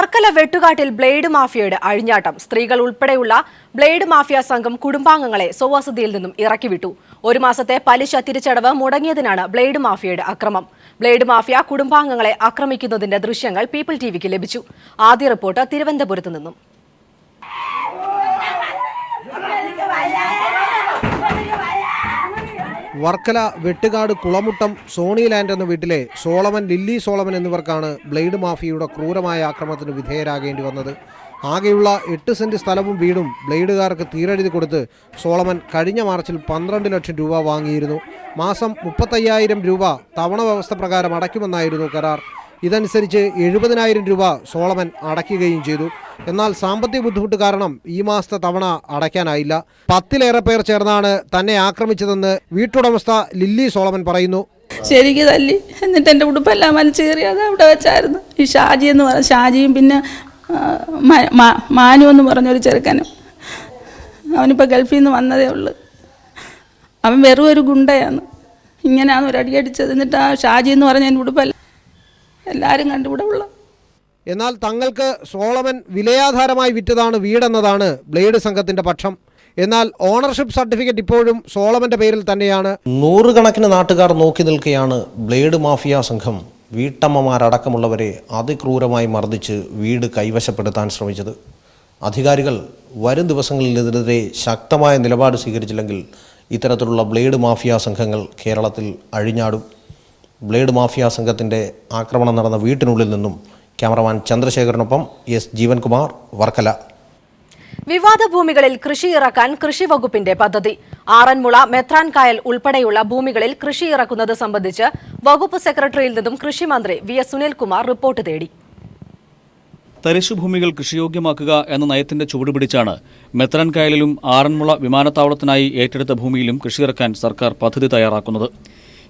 Varkala Vettukattil blade മാഫിയയുടെ അഴിഞ്ഞാട്ടം. സ്ത്രീകൾ ഉൾപ്പെടെയുള്ള ബ്ലേഡ് മാഫിയ സംഘം കുടുംബാംഗങ്ങളെ സ്വവസതിയിൽ നിന്നും ഇറക്കിവിട്ടു. ഒരു മാസത്തെ പലിശ തിരിച്ചടവ് മുടങ്ങിയതിനാണ് ബ്ലേഡ് മാഫിയയുടെ അക്രമം. ബ്ലേഡ് മാഫിയ കുടുംബാംഗങ്ങളെ ആക്രമിക്കുന്നതിന്റെ ദൃശ്യങ്ങൾ പീപ്പിൾ ടിവിക്ക് ലഭിച്ചു. ആദ്യ റിപ്പോർട്ട് തിരുവനന്തപുരത്ത് നിന്നും. വർക്കല വെട്ടുകാട് കുളമുട്ടം സോണി ലാൻഡ് എന്ന വീട്ടിലെ സോളമൻ, ലില്ലി സോളമൻ എന്നിവർക്കാണ് ബ്ലേഡ് മാഫിയയുടെ ക്രൂരമായ ആക്രമണത്തിന് വിധേയരാകേണ്ടി വന്നത്. ആകെയുള്ള 8 സെന്റ് സ്ഥലവും വീടും ബ്ലേഡുകാർക്ക് തീരെഴുതി കൊടുത്ത് സോളമൻ കഴിഞ്ഞ മാർച്ചിൽ 12 ലക്ഷം രൂപ വാങ്ങിയിരുന്നു. മാസം 35,000 രൂപ തവണ വ്യവസ്ഥ പ്രകാരം അടയ്ക്കുമെന്നായിരുന്നു കരാർ. ഇതനുസരിച്ച് 70,000 രൂപ സോളമൻ അടയ്ക്കുകയും ചെയ്തു. എന്നാൽ സാമ്പത്തിക ബുദ്ധിമുട്ട് കാരണം ഈ മാസത്തെ തവണ അടയ്ക്കാനായില്ല. 10-ലേറെ പേർ ചേർന്നാണ് തന്നെ ആക്രമിച്ചതെന്ന് വീട്ടുടമസ്ഥ ലില്ലി സോളമൻ പറയുന്നു. ശരിക്ക് തല്ലി, എന്നിട്ട് എൻ്റെ ഉടുപ്പെല്ലാം വലിച്ചു കയറി അത് അവിടെ വെച്ചായിരുന്നു. ഈ ഷാജി എന്ന് പറഞ്ഞ ഷാജിയും പിന്നെ മാനു എന്ന് പറഞ്ഞൊരു ചെറുക്കനും, അവനിപ്പോൾ ഗൾഫിൽ നിന്ന് വന്നതേ ഉള്ളൂ. അവൻ വെറും ഒരു ഗുണ്ടയാണ്. ഇങ്ങനെയാണ് ഒരു അടിയടിച്ചത്. എന്നിട്ട് ആ ഷാജി എന്ന് പറഞ്ഞ എൻ്റെ ഉടുപ്പല്ല എല്ലാവരും കണ്ടുകൂടെ ഉള്ള. എന്നാൽ തങ്ങൾക്ക് സോളമൻ വിലയാധാരമായി വിറ്റതാണ് വീടെന്നതാണ് ബ്ലേഡ് സംഘത്തിന്റെ പക്ഷം. എന്നാൽ ഓണർഷിപ്പ് സർട്ടിഫിക്കറ്റ് ഇപ്പോഴും സോളമന്റെ പേരിൽ തന്നെയാണ്. 100 കണക്കിന് നാട്ടുകാർ നോക്കി നിൽക്കെയാണ് ബ്ലേഡ് മാഫിയ സംഘം വീട്ടമ്മമാരടക്കമുള്ളവരെ അതിക്രൂരമായി മർദ്ദിച്ച് വീട് കൈവശപ്പെടുത്താൻ ശ്രമിച്ചത്. അധികാരികൾ വരും ദിവസങ്ങളിൽ ഇതിനെതിരെ ശക്തമായ നിലപാട് സ്വീകരിച്ചില്ലെങ്കിൽ ഇത്തരത്തിലുള്ള ബ്ലേഡ് മാഫിയ സംഘങ്ങൾ കേരളത്തിൽ അഴിഞ്ഞാടും. ബ്ലേഡ് മാഫിയ സംഘത്തിൻ്റെ ആക്രമണം നടന്ന വീട്ടിനുള്ളിൽ നിന്നും ക്യാമറമാൻ ചന്ദ്രശേഖരനൊപ്പം എസ് ജീവൻകുമാർ, വർക്കല. വിവാദ ഭൂമികളിൽ കൃഷി ഇറക്കാൻ കൃഷി വകുപ്പിന്റെ പദ്ധതി. ആറന്മുള, മെത്രാൻകായൽ ഉൾപ്പെടെയുള്ള ഭൂമികളിൽ കൃഷി ഇറക്കുന്നത് സംബന്ധിച്ച് വകുപ്പ് സെക്രട്ടറിയിൽ നിന്നും കൃഷിമന്ത്രി വി.എസ്. സുനിൽകുമാർ റിപ്പോർട്ട് തേടി. തരിശുഭൂമികൾ കൃഷിയോഗ്യമാക്കുക എന്ന നയത്തിന്റെ ചുവടുപിടിച്ചാണ് മെത്രാൻകായലിലും ആറന്മുള വിമാനത്താവളത്തിനായി ഏറ്റെടുത്ത ഭൂമിയിലും കൃഷിയിറക്കാൻ സർക്കാർ പദ്ധതി തയ്യാറാക്കുന്നത്.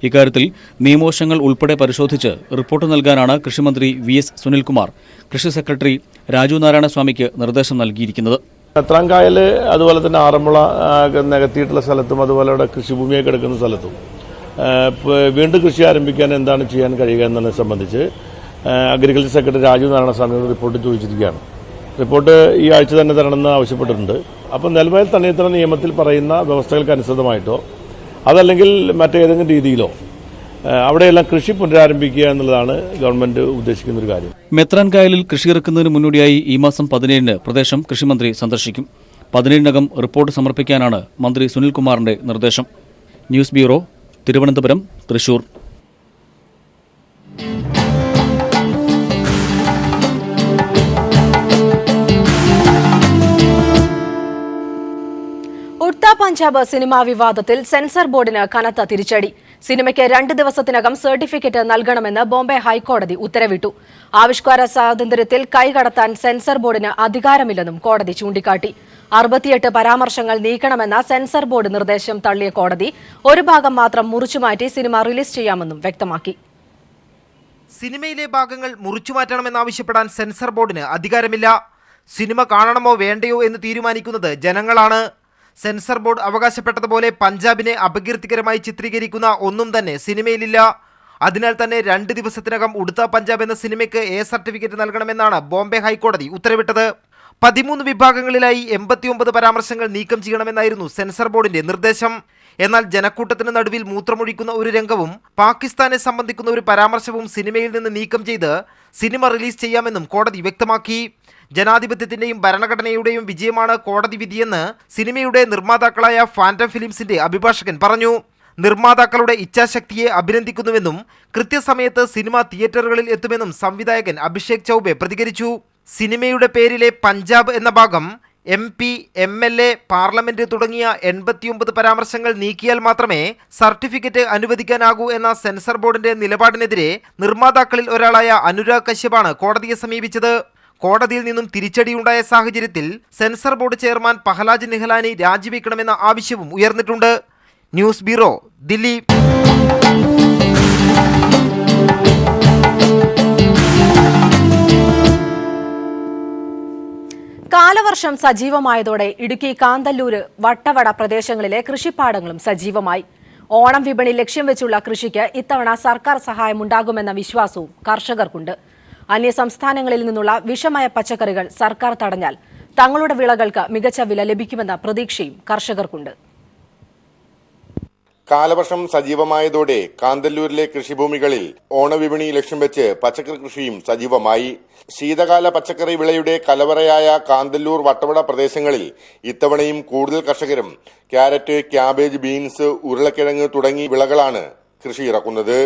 ഇക്കാര്യത്തിൽ നിയമവശങ്ങൾ ഉൾപ്പെടെ പരിശോധിച്ച് റിപ്പോർട്ട് നൽകാനാണ് കൃഷിമന്ത്രി വി.എസ്. സുനിൽകുമാർ കൃഷി സെക്രട്ടറി രാജു നാരായണസ്വാമിക്ക് നിർദ്ദേശം നൽകിയിരിക്കുന്നത്. മെത്രാൻകായൽ, അതുപോലെ തന്നെ ആറന്മുള നികത്തിയിട്ടുള്ള സ്ഥലത്തും അതുപോലെ ഇവിടെ കൃഷിഭൂമിയൊക്കെ എടുക്കുന്ന സ്ഥലത്തും വീണ്ടും കൃഷി ആരംഭിക്കാൻ എന്താണ് ചെയ്യാൻ കഴിയുക എന്നതിനെ സംബന്ധിച്ച് അഗ്രികൾച്ചർ സെക്രട്ടറി രാജു നാരായണസ്വാമിയോട് റിപ്പോർട്ട് ചോദിച്ചിരിക്കുകയാണ്. റിപ്പോർട്ട് ഈ ആഴ്ച തന്നെ തരണമെന്ന് ആവശ്യപ്പെട്ടിട്ടുണ്ട്. അപ്പം നിലവിൽ തണ്ണീർത്തട നിയമത്തിൽ പറയുന്ന വ്യവസ്ഥകൾക്ക് അനുസൃതമായിട്ടോ അതല്ലെങ്കിൽ മറ്റേതെങ്കിലും രീതിയിലോ അവിടെയെല്ലാം കൃഷി പുനരാരംഭിക്കുക എന്നുള്ളതാണ് ഗവൺമെന്റ് ഉദ്ദേശിക്കുന്ന ഒരു കാര്യം. മെത്രാൻകായലിൽ കൃഷിയിറക്കുന്നതിന് മുന്നോടിയായി ഈ മാസം 17-ന് പ്രദേശം കൃഷിമന്ത്രി സന്ദർശിക്കും. 17-നകം റിപ്പോർട്ട് സമർപ്പിക്കാനാണ് മന്ത്രി സുനിൽകുമാറിന്റെ നിർദ്ദേശം. News bureau, Thiruvananthapuram, Thrissur. Udta Punjab cinema വിവാദത്തിൽ സെൻസർ ബോർഡിന് കനത്ത തിരിച്ചടി. സിനിമയ്ക്ക് 2 ദിവസത്തിനകം സർട്ടിഫിക്കറ്റ് നൽകണമെന്ന് ബോംബെ ഹൈക്കോടതി ഉത്തരവിട്ടു. ആവിഷ്കാര സ്വാതന്ത്ര്യത്തിൽ കൈകടത്താൻ സെൻസർ ബോർഡിന് അധികാരമില്ലെന്നും കോടതി ചൂണ്ടിക്കാട്ടി. 68 പരാമർശങ്ങൾ നീക്കണമെന്ന സെൻസർ ബോർഡ് നിർദ്ദേശം തള്ളിയ കോടതി ഒരു ഭാഗം മാത്രം മുറിച്ചുമാറ്റി സിനിമ റിലീസ് ചെയ്യാമെന്നും വ്യക്തമാക്കി. സിനിമയിലെ ഭാഗങ്ങൾ മുറിച്ചുമാറ്റണമെന്നാവശ്യപ്പെടാൻ സെൻസർ ബോർഡിന് അധികാരമില്ല. സിനിമ കാണണമോ വേണ്ടയോ എന്ന് തീരുമാനിക്കുന്നത് ജനങ്ങളാണ്. സെൻസർ ബോർഡ് അവകാശപ്പെട്ടതുപോലെ പഞ്ചാബിനെ അപകീർത്തികരമായി ചിത്രീകരിക്കുന്ന ഒന്നും തന്നെ സിനിമയിലില്ല. അതിനാൽ തന്നെ 2 ദിവസത്തിനകം ഉഡ്ത പഞ്ചാബ് എന്ന സിനിമയ്ക്ക് എ സർട്ടിഫിക്കറ്റ് നൽകണമെന്നാണ് ബോംബെ ഹൈക്കോടതി ഉത്തരവിട്ടത്. 13 വിഭാഗങ്ങളിലായി 89 പരാമർശങ്ങൾ നീക്കം ചെയ്യണമെന്നായിരുന്നു സെൻസർ ബോർഡിന്റെ നിർദ്ദേശം. എന്നാൽ ജനക്കൂട്ടത്തിന് നടുവിൽ മൂത്രമൊഴിക്കുന്ന ഒരു രംഗവും പാകിസ്ഥാനെ സംബന്ധിക്കുന്ന ഒരു പരാമർശവും സിനിമയിൽ നിന്ന് നീക്കം ചെയ്ത് സിനിമ റിലീസ് ചെയ്യാമെന്നും കോടതി വ്യക്തമാക്കി. ജനാധിപത്യത്തിന്റെയും ഭരണഘടനയുടെയും വിജയമാണ് കോടതി വിധിയെന്ന് സിനിമയുടെ നിർമ്മാതാക്കളായ ഫാന്റം ഫിലിംസിന്റെ അഭിഭാഷകൻ പറഞ്ഞു. നിർമ്മാതാക്കളുടെ ഇച്ഛാശക്തിയെ അഭിനന്ദിക്കുന്നുവെന്നും കൃത്യസമയത്ത് സിനിമ തിയേറ്ററുകളിൽ എത്തുമെന്നും സംവിധായകൻ അഭിഷേക് ചൗബെ പ്രതികരിച്ചു. സിനിമയുടെ പേരിലെ പഞ്ചാബ് എന്ന ഭാഗം MP, MLA, പാർലമെന്റ് തുടങ്ങിയ 89 പരാമർശങ്ങൾ നീക്കിയാൽ മാത്രമേ സർട്ടിഫിക്കറ്റ് അനുവദിക്കാനാകൂ എന്ന സെൻസർ ബോർഡിന്റെ നിലപാടിനെതിരെ നിർമ്മാതാക്കളിൽ ഒരാളായ അനുരാഗ് കശ്യപാണ് കോടതിയെ സമീപിച്ചത്. കോടതിയിൽ നിന്നും തിരിച്ചടിയുണ്ടായ സാഹചര്യത്തിൽ സെൻസർ ബോർഡ് ചെയർമാൻ പഹ്ലാജ് നിഹലാനി രാജിവെക്കണമെന്ന ആവശ്യവും ഉയർന്നിട്ടുണ്ട്. News bureau, Delhi. കാലവർഷം സജീവമായതോടെ ഇടുക്കി കാന്തല്ലൂര്, വട്ടവട പ്രദേശങ്ങളിലെ കൃഷിപ്പാടങ്ങളും സജീവമായി. ഓണം വിപണി ലക്ഷ്യം വെച്ചുള്ള കൃഷിക്ക് ഇത്തവണ സർക്കാർ സഹായമുണ്ടാകുമെന്ന വിശ്വാസവും കർഷകർക്കുണ്ട്. അന്യസംസ്ഥാനങ്ങളിൽ നിന്നുള്ള വിഷമയ പച്ചക്കറികൾ സർക്കാർ തടഞ്ഞാൽ തങ്ങളുടെ വിളകൾക്ക് മികച്ച വില ലഭിക്കുമെന്ന പ്രതീക്ഷയും കർഷകർക്കുണ്ട്. കാലവർഷം സജീവമായതോടെ കാന്തല്ലൂരിലെ കൃഷിഭൂമികളിൽ ഓണവിപണി ലക്ഷ്യം വെച്ച് പച്ചക്കറി കൃഷിയും സജീവമായി. ശീതകാല പച്ചക്കറി വിളയുടെ കലവറയായ കാന്തല്ലൂർ വട്ടവട പ്രദേശങ്ങളിൽ ഇത്തവണയും കൂടുതൽ കർഷകരും ക്യാരറ്റ്, ക്യാബേജ്, ബീൻസ്, ഉരുളക്കിഴങ്ങ് തുടങ്ങി വിളകളാണ് കൃഷി ഇറക്കുന്നത്.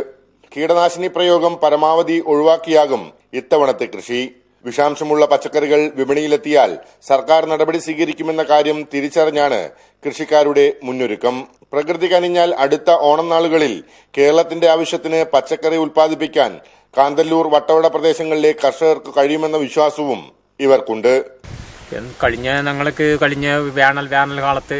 കീടനാശിനി പ്രയോഗം പരമാവധി ഒഴിവാക്കിയാകും ഇത്തവണത്തെ കൃഷി. വിഷാംശമുള്ള പച്ചക്കറികൾ വിപണിയിലെത്തിയാൽ സർക്കാർ നടപടി സ്വീകരിക്കുമെന്ന കാര്യം തിരിച്ചറിഞ്ഞാണ് കൃഷിക്കാരുടെ മുന്നൊരുക്കം. പ്രകൃതി കനിഞ്ഞാൽ അടുത്ത ഓണം നാളുകളിൽ കേരളത്തിന്റെ ആവശ്യത്തിന് പച്ചക്കറി ഉൽപ്പാദിപ്പിക്കാൻ കാന്തല്ലൂർ വട്ടവട പ്രദേശങ്ങളിലെ കർഷകർക്ക് കഴിയുമെന്ന വിശ്വാസവും ഇവർക്കുണ്ട്. കഴിഞ്ഞ വേനൽ കാലത്ത്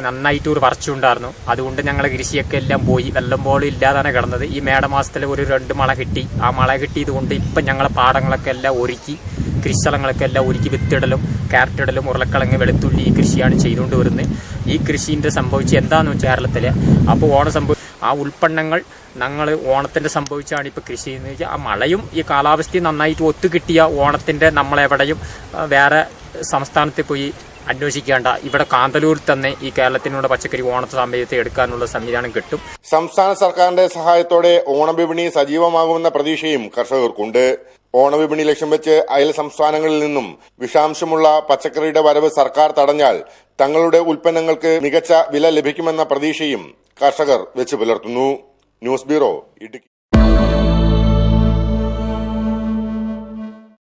നന്നായിട്ട് ഒരു വരച്ചുണ്ടായിരുന്നു. അതുകൊണ്ട് ഞങ്ങളെ കൃഷിയൊക്കെ എല്ലാം പോയി, വെള്ളം പോലും ഇല്ലാതാണ് കിടന്നത്. ഈ മേടമാസത്തിൽ ഒരു 2 മഴ കിട്ടി. ആ മഴ കിട്ടിയത് കൊണ്ട് ഇപ്പം ഞങ്ങളെ പാടങ്ങളൊക്കെ എല്ലാം ഒരുക്കി, കൃഷിസ്ഥലങ്ങളൊക്കെ എല്ലാം ഒരുക്കി വിത്തിടലും ക്യാരറ്റിടലും ഉരുളക്കിഴങ്ങ് വെളുത്തുള്ളി ഈ കൃഷിയാണ് ചെയ്തുകൊണ്ട് വരുന്നത്. ഈ കൃഷിൻ്റെ സംഭവിച്ച് എന്താണെന്ന് വെച്ചാൽ കേരളത്തിൽ അപ്പോൾ ഓണം ആ ഉൽപ്പന്നങ്ങൾ ഞങ്ങൾ ഓണത്തിൻ്റെ സംഭവിച്ചാണ് ഇപ്പോൾ കൃഷി ചെയ്യുന്നത് വെച്ചാൽ ആ മഴയും ഈ കാലാവസ്ഥയും നന്നായിട്ട് ഒത്തുകിട്ടിയ ഓണത്തിൻ്റെ നമ്മളെവിടെയും വേറെ സംസ്ഥാനത്ത് പോയി അന്വേഷിക്കേണ്ട, ഇവിടെ കാന്തല്ലൂരിൽ തന്നെ ഈ കേരളത്തിനുള്ള പച്ചക്കറി ഓണത്തെ സമയത്ത് എടുക്കാനുള്ള സംവിധാനം കിട്ടും. സംസ്ഥാന സർക്കാരിന്റെ സഹായത്തോടെ ഓണവിപണി സജീവമാകുമെന്ന പ്രതീക്ഷയും കർഷകർക്കുണ്ട്. ഓണവിപണി ലക്ഷ്യം വെച്ച് അയൽ സംസ്ഥാനങ്ങളിൽ നിന്നും വിഷാംശമുള്ള പച്ചക്കറിയുടെ വരവ് സർക്കാർ തടഞ്ഞാൽ തങ്ങളുടെ ഉൽപ്പന്നങ്ങൾക്ക് മികച്ച വില ലഭിക്കുമെന്ന പ്രതീക്ഷയും കർഷകർ വെച്ചു പുലർത്തുന്നു. News bureau, Idukki.